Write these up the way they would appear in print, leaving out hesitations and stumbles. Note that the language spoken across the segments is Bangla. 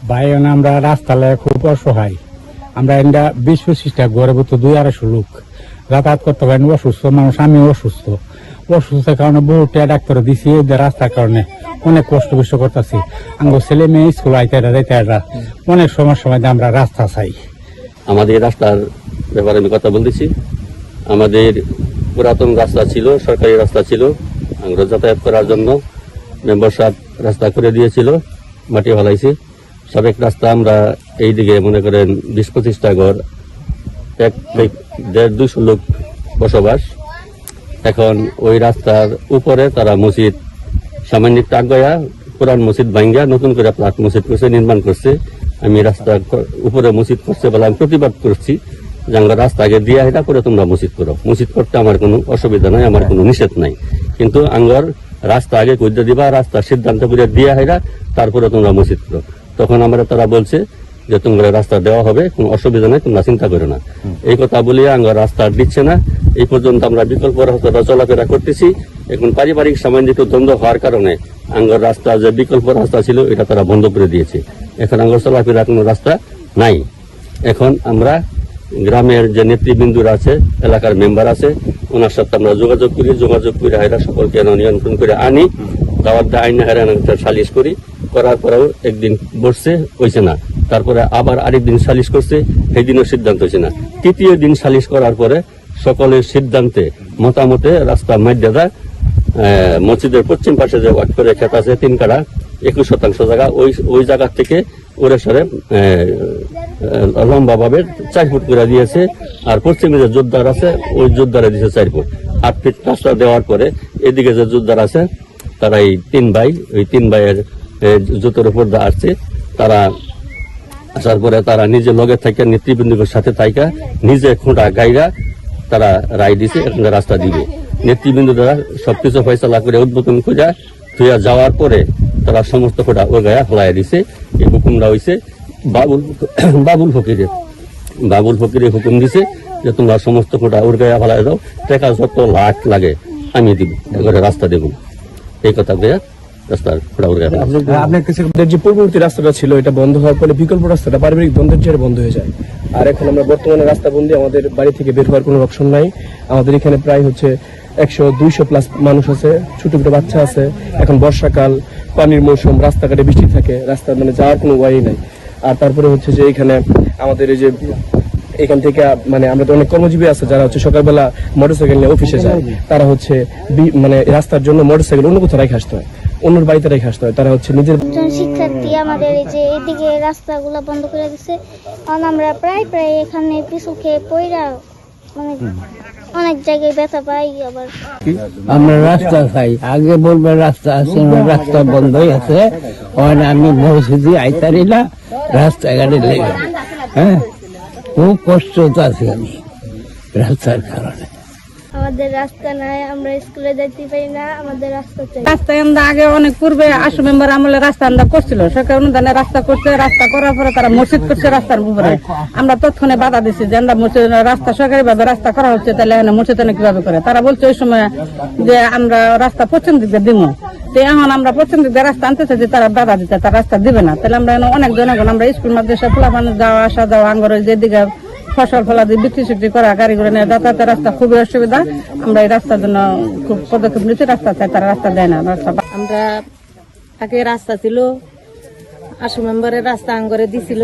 ভাই আমরা রাস্তায় খুব অসহায়। আমরা এটা 20-25টা ঘরে ভিতর 200-250 লোক যাতায়াত করতে পারেন। অসুস্থ মানুষ, আমি অসুস্থতার কারণে বহু ডাক্তার দিছি। এই রাস্তার কারণে অনেক কষ্ট বেষ্ট করতেছি। আমার ছেলে মেয়ে স্কুল আইতে অনেক সমস্যার মধ্যে আমরা রাস্তা চাই। আমাদের রাস্তার ব্যাপারে আমি কথা বলতেছি। আমাদের পুরাতন রাস্তা ছিল, সরকারি রাস্তা ছিল, আমরা যাতায়াত করার জন্য মেম্বার সাহেব রাস্তা করে দিয়েছিল, মাটি ফেলাইছে। সাবেক রাস্তা আমরা এইদিকে মনে করেন 20-25টা ঘর, 1-1.5-200 লোক বসবাস। এখন ওই রাস্তার উপরে তারা মসজিদ সামান্য টাক গয়া পুরান মসজিদ ভাঙ্গা নতুন করে প্লাট মসজিদ করছে, নির্মাণ করছে। আমি রাস্তার উপরে মসজিদ করছে বলে আমি প্রতিবাদ করছি যে আমরা রাস্তা আগে দিয়ে এটা করে তোমরা মসজিদ করো। মসজিদ করতে আমার কোনো অসুবিধা নাই, আমার কোনো নিষেধ নাই, কিন্তু আঙ্গর রাস্তা আগে কইতে দিবা, রাস্তার সিদ্ধান্ত করে দিয়ে হেরা তারপরে তোমরা মসজিদ করো। তখন আমরা তারা বলছে যে তোমরা রাস্তা দেওয়া হবে, কোনো অসুবিধা নাই, তোমরা চিন্তা করো না। এই কথা বলিয়া আঙ্গর রাস্তা দিচ্ছে না। এই পর্যন্ত আমরা বিকল্প রাস্তাটা চলাফেরা করতেছি। এখন পারিবারিক সামান্য একটু দ্বন্দ্ব হওয়ার কারণে আঙ্গর রাস্তা যে বিকল্প রাস্তা ছিল এটা তারা বন্ধ করে দিয়েছে। এখন আঙ্গর চলাফেরা কোনো রাস্তা নাই। এখন আমরা গ্রামের যে নেতৃবৃন্দুরা আছে, এলাকার মেম্বার আছে, ওনার সাথে আমরা যোগাযোগ করে এরা সকলকে নিয়ন্ত্রণ করে আনি, দাওয়াত আইন সালিশ করার পরেও একদিন বসছে, হয়েছে না। তারপরে আবার আরেকদিন সালিশ করছে, সেই দিনও সিদ্ধান্ত হয়েছে না। তৃতীয় দিন সালিশ করার পরে সকলের সিদ্ধান্তে মতামতে রাস্তা মাধ্যা মসজিদের পশ্চিম পাশে যে ওয়াট করে খেত আছে 3 কাঠা 21% জায়গা, ওই জায়গা থেকে ওরে সরে লম্বা ভাবে 4 ফুট করে দিয়েছে। আর পশ্চিমে যে জোরদার আছে ওই জোরদারে দিয়েছে 4 ফুট। 8 ফিট রাস্তা দেওয়ার পরে এদিকে যে জোরদার আছে তারা এই 3 ভাই, ওই 3 ভাইয়ের জুতোর উপর আসছে। তারা আসার পরে তারা নিজে লগে থেকে নেতৃবৃন্দের সাথে থাইকা নিজে খোঁটা গাইরা তারা রায় দিছে, এখানে রাস্তা দিবে। নেতৃবৃন্দ দ্বারা সবকিছু ফয়সালা করে উদ্বোধন করে ধুয়া যাওয়ার পরে তারা সমস্ত খোঁটা ও গায়া ফেলাই দিছে। এই হুকুমটা হয়েছে বাবুল ফকিরের হুকুম দিছে যে তোমরা সমস্ত খোঁটা ওর গায়া ফেলাই দাও, টাকা যত লাখ লাগে আমি দিব, এবারে রাস্তা দেব। এই কথা বলে রাস্তার খোঁটা ওর গায়া আপনার কাছে যে পূর্ববর্তী রাস্তাটা ছিল এটা বন্ধ হওয়ার পরে বিকল্প রাস্তাটা পারিবারিক দ্বন্দ্বের জেরে বন্ধ হয়ে যায়। আর এখন আমরা বর্তমানে রাস্তা বন্ধি, আমাদের বাড়ি থেকে বের হওয়ার কোনো অপশন নাই। আমাদের এখানে প্রায় 100-200 প্লাস মানুষ আছে, ছোট ছোট বাচ্চা আছে। এখন বর্ষাকাল, পানির মৌসুম, রাস্তাঘাটে বৃষ্টি থাকে, রাস্তা যাওয়ার কোনো ওয়াই নাই। আর তারপরে যে এখানে আমাদের এই যে এখান থেকে আমরা তো অনেক কর্মজীবী আছে যারা সকালবেলা মোটরসাইকেল নিয়ে অফিসে যায়, তারা রাস্তার জন্য মোটরসাইকেল অন্য কোথাও রেখে আসতে হয়, অন্যর বাড়িতে রেখে আসতে হয়। তারা নিজের শিক্ষার্থী আমাদের এই যে এদিকে রাস্তাগুলো বন্ধ করে দিচ্ছে। কারণ আমরা প্রায় এখানে পিছু খেয়ে পইরা অনেক জায়গায় ব্যথা পাই। আবার আমরা রাস্তা খাই, আগে বলবে রাস্তা আছে, রাস্তা বন্ধই আছে। আমি মসজিদে আইতারি না, রাস্তাঘাটে লেগে খুব কষ্ট আছি আমি রাস্তার কারণে। আমাদের রাস্তা নাই, আমরা স্কুলে যাইতে পারি না, আমাদের রাস্তা চাই। রাস্তায় আমরা আগে অনেক পূর্বে আসু মেম্বার আমলে রাস্তা আমরা করছিল, সরকার অনুদানে রাস্তা করছে। রাস্তা করার পরে তারা মসজিদ করছে রাস্তার উপরে। আমরা তৎক্ষণে বাধা দিচ্ছি যে আমরা মসজিদ রাস্তা সরকারি ভাবে রাস্তা করা হচ্ছে, তাহলে এখানে মসজিদ কিভাবে করে। তারা বলছে ওই সময় যে আমরা রাস্তা পশ্চিম দিকে দিব। তো এখন আমরা পশ্চিম দিকে রাস্তা আনতে চাইছি, তারা বাধা দিচ্ছে, তারা রাস্তা দিবে না। তাহলে আমরা অনেক জনগণ আমরা স্কুল মাদ্রাসা খোলাপানি যাওয়া আসা যাওয়া আঙ্গর যেদিকে ফসল ফলা দিয়ে বিক্রি করা গাড়ি করে নিয়ে যাতায়াতের রাস্তা খুবই অসুবিধা। আমরা এই রাস্তার জন্য খুব পদক্ষেপ নিচ্ছি। রাস্তা চাই, তারা রাস্তা দেয় না। আমরা আগে রাস্তা ছিল, আশু মেম্বারের রাস্তা আঙ্গরে দিছিল,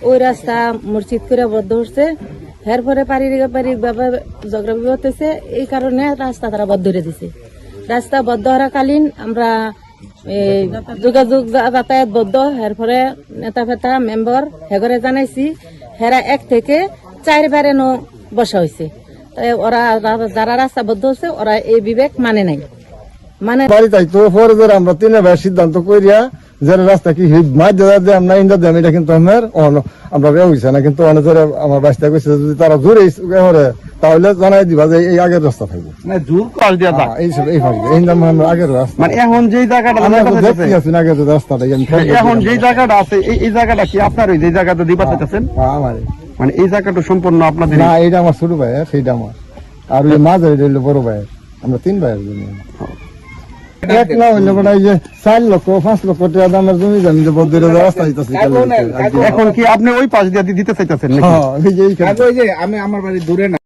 ওই রাস্তা মসজিদ করে বদ্ধ হচ্ছে। এরপরে পারিবারিক ভাবে ঝগড়া বিবাদ হয়েছে, এই কারণে রাস্তা তারা বদ্ধ করে দিছে। রাস্তা বদ্ধ হওয়াকালীন আমরা যোগাযোগ যাতায়াত বদ্ধ। এরপরে নেতা ফেতা মেম্বার হেগরে জানাইছি, হেরা 1 থেকে 4 বারে বসা হয়েছে। ওরা যারা রাস্তা বদ্ধ হচ্ছে ওরা এই বিবেক মানে নাই, বাড়ি তাই তো পরে আমরা 3 ভাই সিদ্ধান্ত করিয়া যে রাস্তা কি আমরা ইন্দা দিলাম, এটা কিন্তু আমরা হয়েছে না। কিন্তু আমার বাস্তা কইছে যদি তারা জোরে তাহলে জানাই দিবা যে এই আগের রাস্তা থাকবে, আগের রাস্তা। এখন যে জায়গাটা আগের রাস্তাটা এখন যে জায়গাটা আছে এই জায়গাটা কি আপনার ওই যে জায়গাটা দিবা চাইতেছেন? আমার এই জায়গাটা সম্পূর্ণ আপনাদের না, এইটা আমার ছোট ভাই, সেইটা আমার। আর ওই মাঝে বড় ভাই, আমরা 3 ভাইয়ের জন্য। এক না হইলে বড় এই যে 4 লক্ষ 5 লক্ষ টাকা দামের জমি জমি যে বদ্ধ রাস্তা দিতেছে এখন কি আপনি ওই পাশ দিয়ে দিতে চাইতেছেন নাকি? হ্যাঁ এই যে এইখানে। ওই যে আমি আমার বাড়ি দূরে না